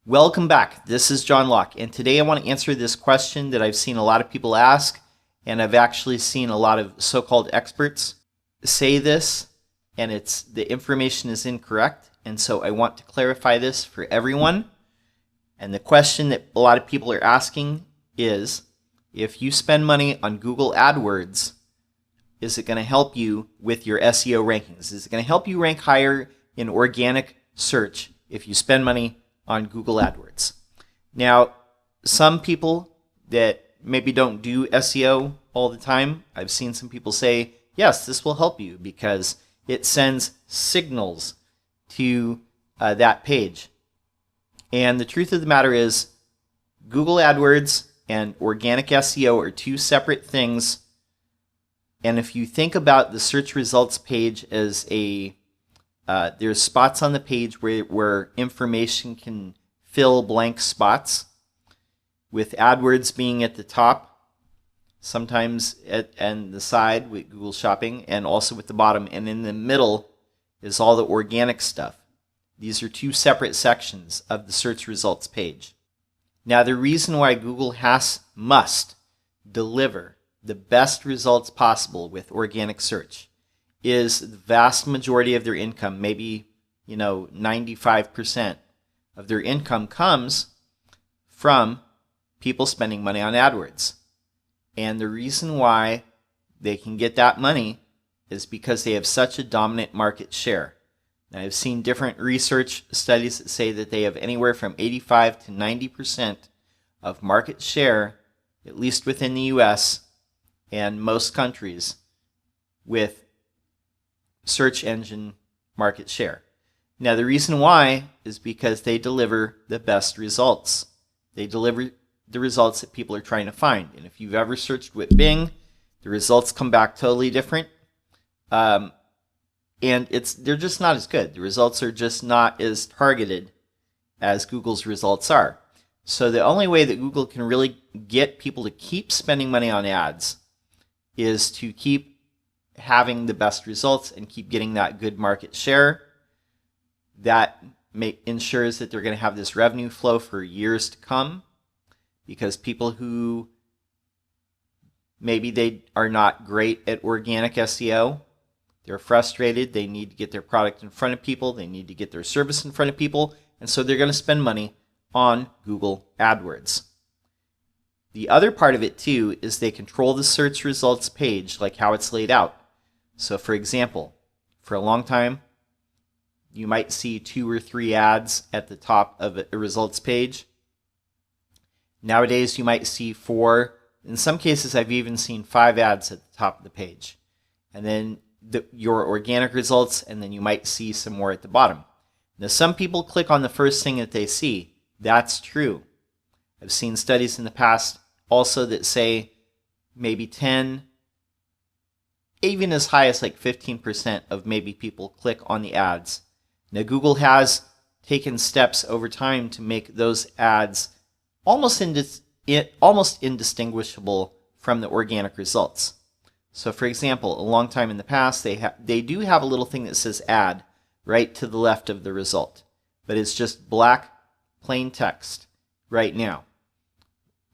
Welcome back. This is John Locke, and today I want to answer this question that I've seen a lot of people ask, and I've actually seen a lot of so-called experts say this, and the information is incorrect, and so I want to clarify this for everyone. And the question that a lot of people are asking is, if you spend money on Google AdWords, is it going to help you with your SEO rankings? Is it going to help you rank higher in organic search if you spend money on Google AdWords? Now, some people that maybe don't do SEO all the time, I've seen some people say, yes, this will help you because it sends signals to that page. And the truth of the matter is, Google AdWords and organic SEO are two separate things. And if you think about the search results page as there's spots on the page where information can fill blank spots, with AdWords being at the top, sometimes and the side with Google Shopping, and also with the bottom, and in the middle is all the organic stuff. These are two separate sections of the search results page. Now, the reason why Google must deliver the best results possible with organic search is the vast majority of their income, maybe 95% of their income comes from people spending money on AdWords. And the reason why they can get that money is because they have such a dominant market share. Now, I've seen different research studies that say that they have anywhere from 85 to 90% of market share, at least within the US and most countries, with search engine market share. Now, the reason why is because they deliver the best results. They deliver the results that people are trying to find. And if you've ever searched with Bing, the results come back totally different. And they're just not as good. The results are just not as targeted as Google's results are. So the only way that Google can really get people to keep spending money on ads is to keep having the best results and keep getting that good market share. That ensures that they're going to have this revenue flow for years to come, because people who maybe they are not great at organic SEO, they're frustrated, they need to get their product in front of people, they need to get their service in front of people, and so they're going to spend money on Google AdWords. The other part of it too is they control the search results page, like how it's laid out. So for example, for a long time, you might see 2 or 3 ads at the top of a results page. Nowadays, you might see 4. In some cases, I've even seen 5 ads at the top of the page. And then your organic results, and then you might see some more at the bottom. Now, some people click on the first thing that they see. That's true. I've seen studies in the past also that say maybe 10, even as high as like 15% of maybe people click on the ads. Now, Google has taken steps over time to make those ads almost indistinguishable from the organic results. So for example, a long time in the past, they do have a little thing that says ad right to the left of the result, but it's just black, plain text right now.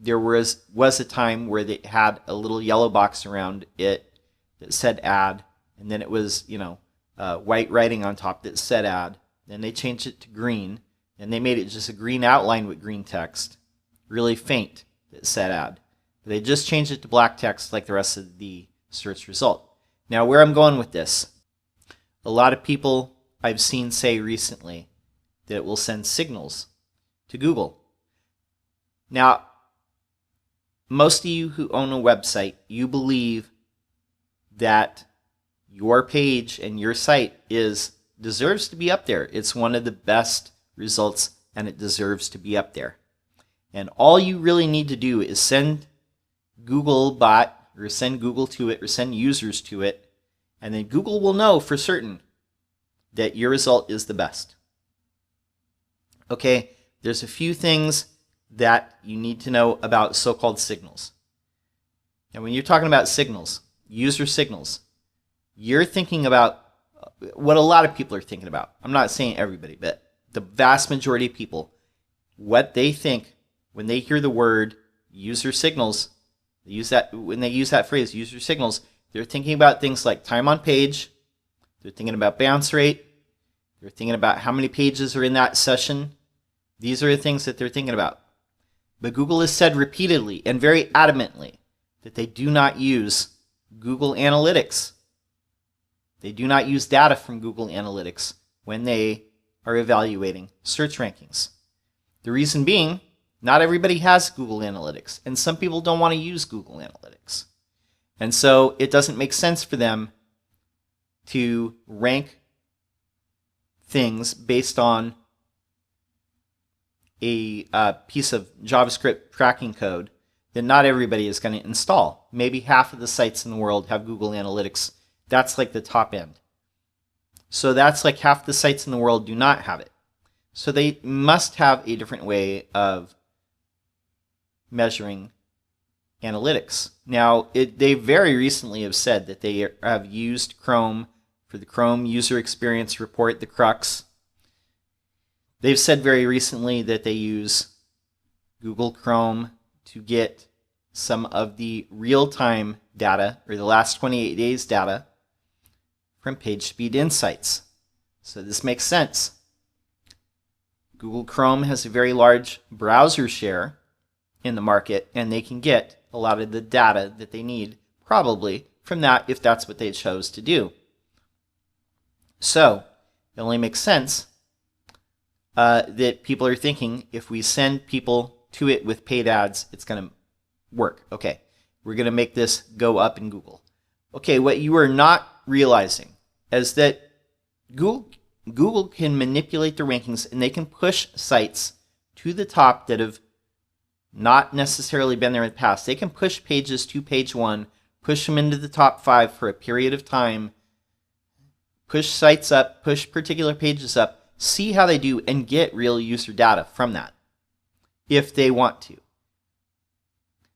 There was a time where they had a little yellow box around it that said ad, and then it was, white writing on top that said ad. Then they changed it to green, and they made it just a green outline with green text, really faint, that said ad. But they just changed it to black text like the rest of the search result. Now, where I'm going with this, a lot of people I've seen say recently that it will send signals to Google. Now, most of you who own a website, you believe that your page and your site deserves to be up there. It's one of the best results, and it deserves to be up there. And all you really need to do is send Googlebot, or send Google to it, or send users to it, and then Google will know for certain that your result is the best. Okay, there's a few things that you need to know about so-called signals. Now, when you're talking about signals, user signals, you're thinking about what a lot of people are thinking about. I'm not saying everybody, but the vast majority of people what they think when they hear the word user signals. When they use that phrase, user signals, they're thinking about things like time on page, they're thinking about bounce rate, they're thinking about how many pages are in that session. These are the things that they're thinking about. But Google has said repeatedly and very adamantly that they do not use Google Analytics. They do not use data from Google Analytics when they are evaluating search rankings. The reason being, not everybody has Google Analytics, and some people don't want to use Google Analytics. And so it doesn't make sense for them to rank things based on a piece of JavaScript tracking code that not everybody is going to install. Maybe half of the sites in the world have Google Analytics. That's like the top end. So that's like half the sites in the world do not have it. So they must have a different way of measuring analytics. Now, they very recently have said that they have used Chrome for the Chrome User Experience Report, the crux. They've said very recently that they use Google Chrome to get some of the real-time data, or the last 28 days data, from PageSpeed Insights. So this makes sense. Google Chrome has a very large browser share in the market, and they can get a lot of the data that they need, probably, from that if that's what they chose to do. So it only makes sense that people are thinking if we send people to it with paid ads, it's going to work. Okay, we're going to make this go up in Google. Okay, what you are not realizing is that Google can manipulate the rankings, and they can push sites to the top that have not necessarily been there in the past. They can push pages to page 1, push them into the top 5 for a period of time, push sites up, push particular pages up, see how they do, and get real user data from that if they want to,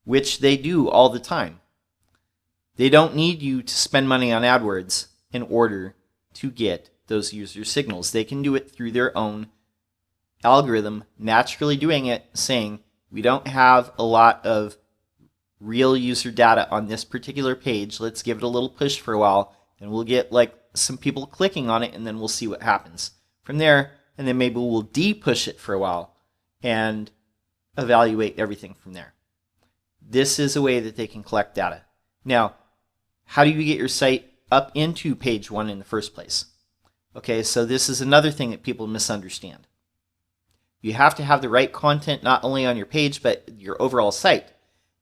which they do all the time. They don't need you to spend money on AdWords in order to get those user signals. They can do it through their own algorithm, naturally doing it, saying, we don't have a lot of real user data on this particular page. Let's give it a little push for a while, and we'll get like some people clicking on it, and then we'll see what happens from there. And then maybe we'll de-push it for a while and evaluate everything from there. This is a way that they can collect data. Now, how do you get your site up into page 1 in the first place? Okay, so this is another thing that people misunderstand. You have to have the right content not only on your page, but your overall site.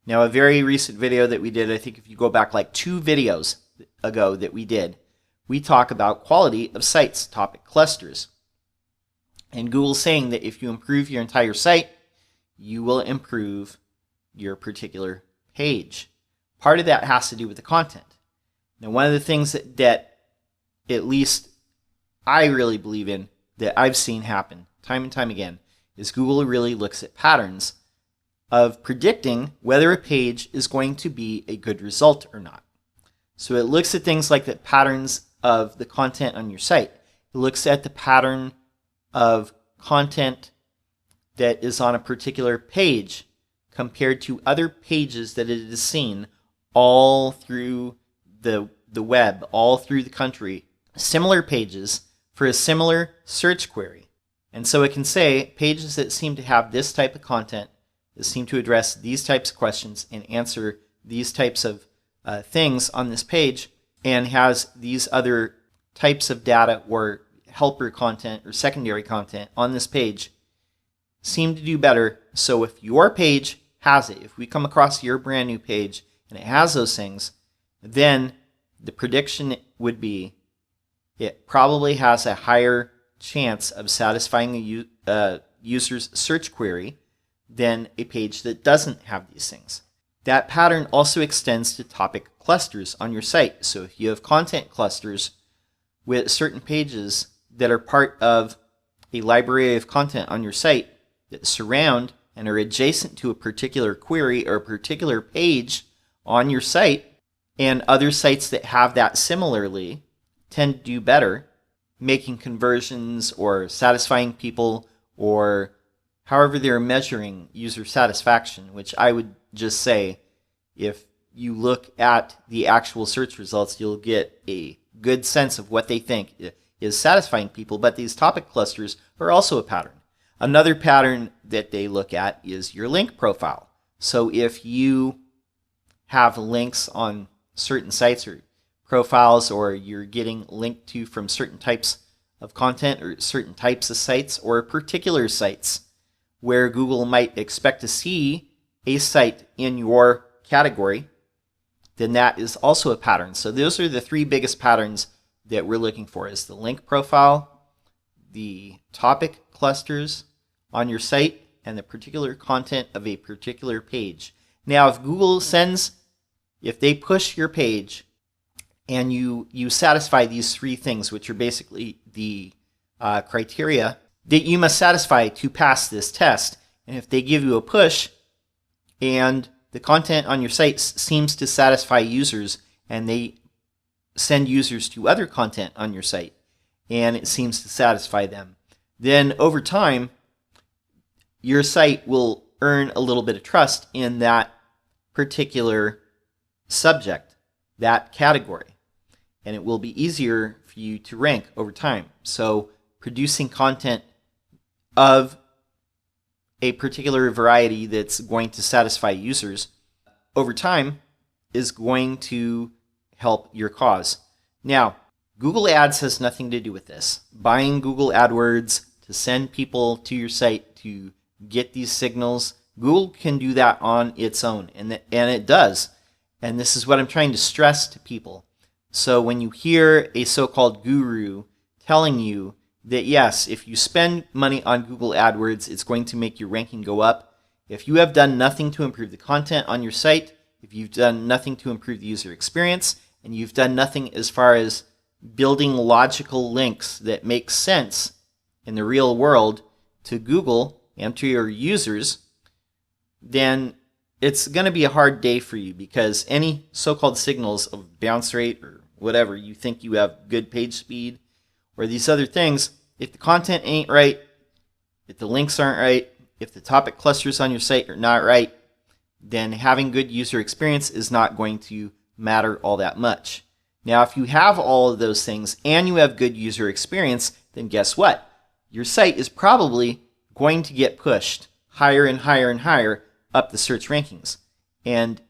Now, a very recent video that we did, I think if you go back like 2 videos ago that we did, we talk about quality of sites, topic clusters. And Google's saying that if you improve your entire site, you will improve your particular page. Part of that has to do with the content. Now, one of the things that at least I really believe in, that I've seen happen time and time again, is Google really looks at patterns of predicting whether a page is going to be a good result or not. So it looks at things like the patterns of the content on your site. It looks at the pattern of content that is on a particular page compared to other pages that it has seen all through the web, all through the country, similar pages for a similar search query. And so it can say pages that seem to have this type of content, that seem to address these types of questions and answer these types of things on this page, and has these other types of data or helper content or secondary content on this page, seem to do better. So if your page has it, if we come across your brand new page and it has those things, then the prediction would be it probably has a higher chance of satisfying a user's search query than a page that doesn't have these things. That pattern also extends to topic clusters on your site. So if you have content clusters with certain pages that are part of a library of content on your site that surround and are adjacent to a particular query or a particular page on your site, and other sites that have that similarly tend to do better, making conversions or satisfying people or However, they're measuring user satisfaction, which I would just say, if you look at the actual search results, you'll get a good sense of what they think is satisfying people. But these topic clusters are also a pattern. Another pattern that they look at is your link profile. So if you have links on certain sites or profiles, or you're getting linked to from certain types of content or certain types of sites or particular sites where Google might expect to see a site in your category, then that is also a pattern. So those are the three biggest patterns that we're looking for: is the link profile, the topic clusters on your site, and the particular content of a particular page. Now, if Google if they push your page and you satisfy these three things, which are basically the criteria that you must satisfy to pass this test, and if they give you a push and the content on your site seems to satisfy users, and they send users to other content on your site and it seems to satisfy them, then over time your site will earn a little bit of trust in that particular subject, that category, and it will be easier for you to rank over time. So producing content of a particular variety that's going to satisfy users over time is going to help your cause. Now, Google Ads has nothing to do with this. Buying Google AdWords to send people to your site to get these signals, Google can do that on its own, and it does. And this is what I'm trying to stress to people. So when you hear a so-called guru telling you that yes, if you spend money on Google AdWords, it's going to make your ranking go up, if you have done nothing to improve the content on your site, if you've done nothing to improve the user experience, and you've done nothing as far as building logical links that make sense in the real world to Google and to your users, then it's going to be a hard day for you, because any so-called signals of bounce rate or whatever, you think you have good page speed or these other things, if the content ain't right, if the links aren't right, if the topic clusters on your site are not right, then having good user experience is not going to matter all that much. Now, if you have all of those things and you have good user experience, then guess what? Your site is probably going to get pushed higher and higher and higher up the search rankings. And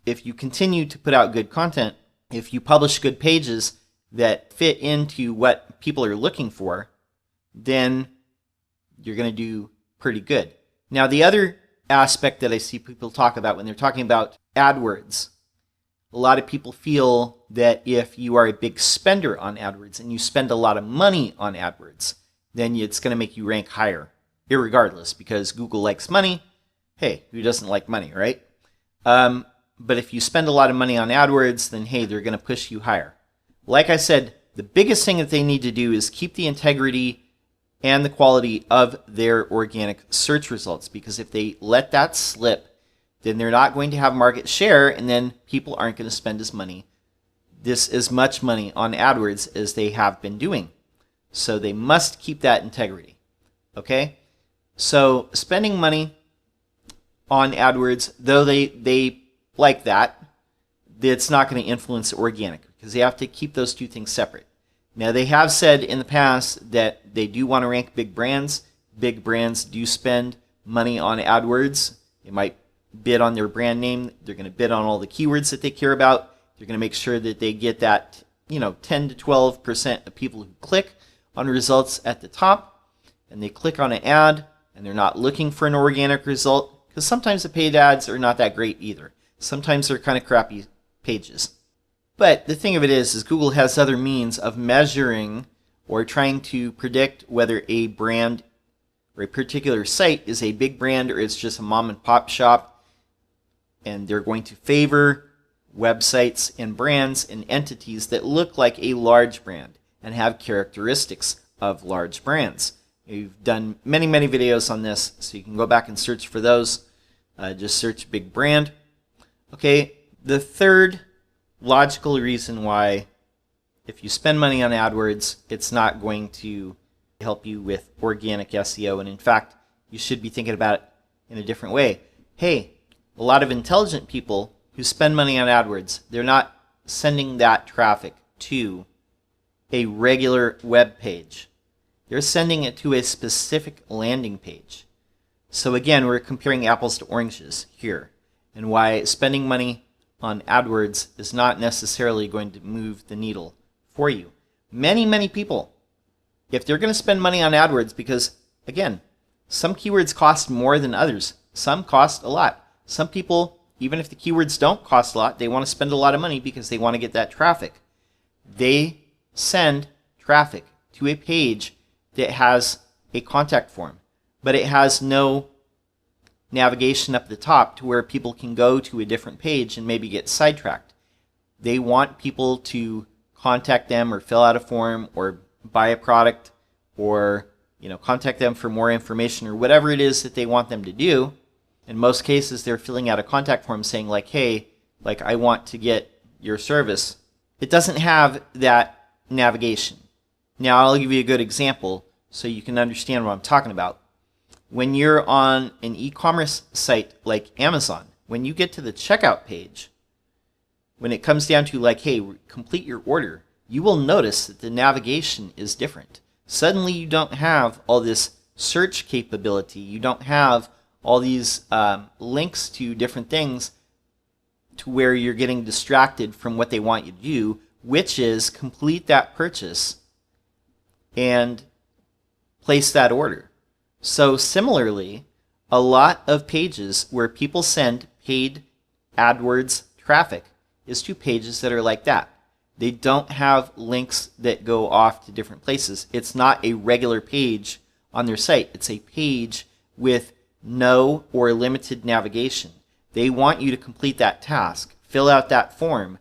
if you continue to put out good content, if you publish good pages that fit into what people are looking for, then you're going to do pretty good. Now, the other aspect that I see people talk about when they're talking about AdWords, a lot of people feel that if you are a big spender on AdWords and you spend a lot of money on AdWords, then it's going to make you rank higher, irregardless, because Google likes money. Hey, who doesn't like money, right? But if you spend a lot of money on AdWords, then hey, they're going to push you higher. Like I said, the biggest thing that they need to do is keep the integrity and the quality of their organic search results, because if they let that slip, then they're not going to have market share, and then people aren't going to spend as much money on AdWords as they have been doing. So they must keep that integrity. Okay? So spending money on AdWords, though they like that, it's not going to influence organic, because they have to keep those two things separate. Now, they have said in the past that they do want to rank big brands. Big brands do spend money on AdWords. They might bid on their brand name. They're going to bid on all the keywords that they care about. They're going to make sure that they get that, 10 to 12% of people who click on results at the top, and they click on an ad, and they're not looking for an organic result, because sometimes the paid ads are not that great either. Sometimes they're kind of crappy pages. But the thing of it is Google has other means of measuring or trying to predict whether a brand or a particular site is a big brand or it's just a mom and pop shop. And they're going to favor websites and brands and entities that look like a large brand and have characteristics of large brands. We've done many, many videos on this, so you can go back and search for those. Just search big brand. Okay, the third logical reason why if you spend money on AdWords, it's not going to help you with organic SEO. And in fact, you should be thinking about it in a different way. Hey, a lot of intelligent people who spend money on AdWords, they're not sending that traffic to a regular web page. They're sending it to a specific landing page. So again, we're comparing apples to oranges here, and why spending money on AdWords is not necessarily going to move the needle for you. Many people, if they're going to spend money on AdWords, because again, some keywords cost more than others. Some cost a lot. Some people, even if the keywords don't cost a lot, they want to spend a lot of money because they want to get that traffic. They send traffic to a page that has a contact form, but it has no navigation up the top to where people can go to a different page and maybe get sidetracked. They want people to contact them or fill out a form or buy a product or contact them for more information or whatever it is that they want them to do. In most cases, they're filling out a contact form saying like, hey, like I want to get your service. It doesn't have that navigation. Now, I'll give you a good example so you can understand what I'm talking about. When you're on an e-commerce site like Amazon, when you get to the checkout page, when it comes down to like, hey, complete your order, you will notice that the navigation is different. Suddenly you don't have all this search capability. You don't have all these links to different things to where you're getting distracted from what they want you to do, which is complete that purchase and place that order. So similarly, a lot of pages where people send paid AdWords traffic is to pages that are like that. They don't have links that go off to different places. It's not a regular page on their site. It's a page with no or limited navigation. They want you to complete that task, fill out that form,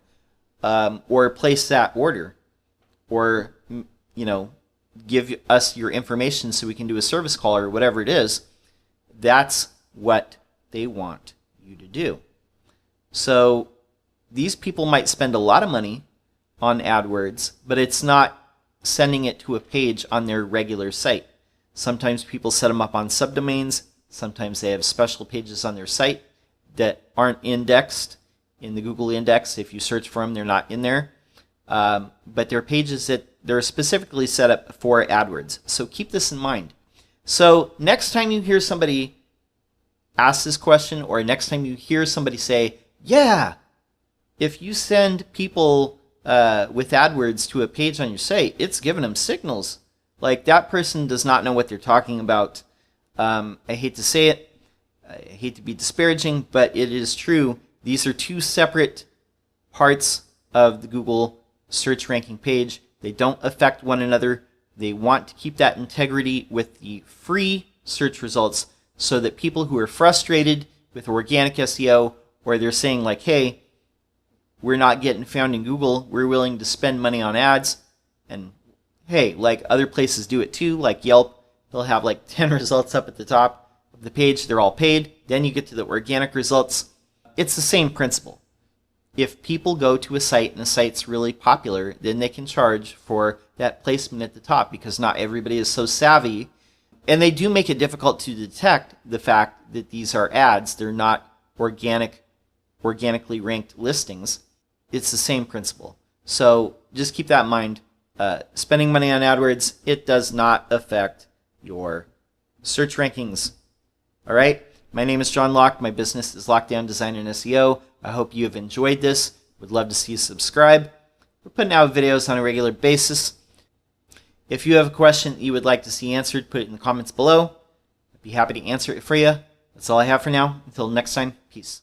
or place that order, or give us your information so we can do a service call or whatever it is. That's what they want you to do. So these people might spend a lot of money on AdWords, but it's not sending it to a page on their regular site. Sometimes people set them up on subdomains. Sometimes they have special pages on their site that aren't indexed in the Google index. If you search for them, they're not in there. But they're pages that they're specifically set up for AdWords. So keep this in mind. So next time you hear somebody ask this question, or next time you hear somebody say, yeah, if you send people with AdWords to a page on your site, it's giving them signals. Like, that person does not know what they're talking about. I hate to say it. I hate to be disparaging, but it is true. These are two separate parts of the Google search ranking page. They don't affect one another. They want to keep that integrity with the free search results so that people who are frustrated with organic SEO, or they're saying like, hey, we're not getting found in Google, we're willing to spend money on ads, and hey, like other places do it too, like Yelp, they'll have like 10 results up at the top of the page, they're all paid, then you get to the organic results. It's the same principle. If people go to a site and the site's really popular, then they can charge for that placement at the top, because not everybody is so savvy. And they do make it difficult to detect the fact that these are ads. They're not organically ranked listings. It's the same principle. So just keep that in mind. Spending money on AdWords, it does not affect your search rankings. All right? My name is John Locke. My business is Lockdown Design and SEO. I hope you have enjoyed this. Would love to see you subscribe. We're putting out videos on a regular basis. If you have a question that you would like to see answered, put it in the comments below. I'd be happy to answer it for you. That's all I have for now. Until next time, peace.